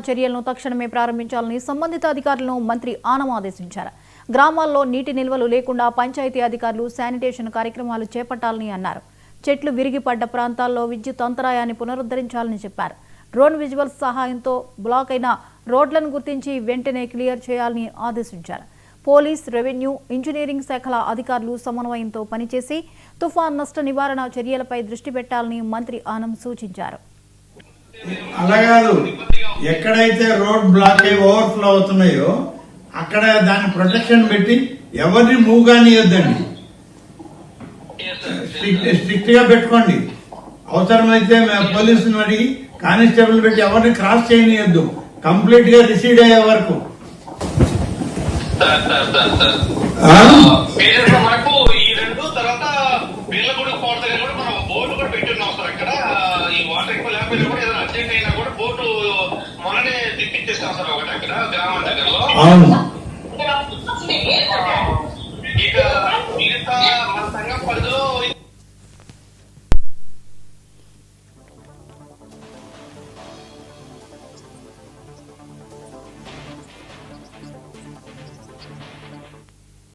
చర్యలను తక్షణమే ప్రారంభించాలని సంబంధిత అధికారులను మంత్రి ఆనం ఆదేశించారు. గ్రామాల్లో నీటి నిల్వలు లేకుండా పంచాయతీ అధికారులు శానిటేషన్ కార్యక్రమాలు చేపట్టాలని అన్నారు. చెట్లు విరిగిపడ్డ ప్రాంతాల్లో విద్యుత్ అంతరాయాన్ని పునరుద్ధరించాలని చెప్పారు. డ్రోన్ విజువల్స్ సహాయంతో బ్లాక్ అయిన రోడ్లను గుర్తించి వెంటనే క్లియర్ చేయాలని ఆదేశించారు. పోలీస్, రెవెన్యూ, ఇంజనీరింగ్ శాఖల అధికారులు సమన్వయంతో పనిచేసి తుఫాన్ నష్ట నివారణ చర్యలపై దృష్టి పెట్టాలని మంత్రి ఆనం సూచించారు. అలాగాదు ఎక్కడైతే రోడ్ బ్లాక్ అయ్యి ఓవర్ఫ్లో అవుతున్నాయో అక్కడ దాని ప్రొటెక్షన్ పెట్టి ఎవరిని మూవ్ కానియొద్దండి. స్ట్రిక్ట్ గా పెట్టుకోండి. అవసరమైతే పోలీసులను అడిగి కానిస్టేబుల్ పెట్టి ఎవరిని క్రాస్ చేయనియద్దు కంప్లీట్ గా రిసీడ్ అయ్యే వరకు. మనకు ఈ రెండు తర్వాత వీళ్ళగూడ కోట దగ్గర కూడా మనం బోర్డు కూడా పెట్టున్నాం సార్. అక్కడ ఈ వాటర్ ఎక్కువ లేకపోయినా కూడా ఏదైనా అర్జెంట్ అయినా కూడా బోర్డు మొన్ననే తిప్పించేస్తాం సార్ ఒకటి అక్కడ గ్రామం దగ్గరలో. ఇక మిగతా మన సంఘం పరిధిలో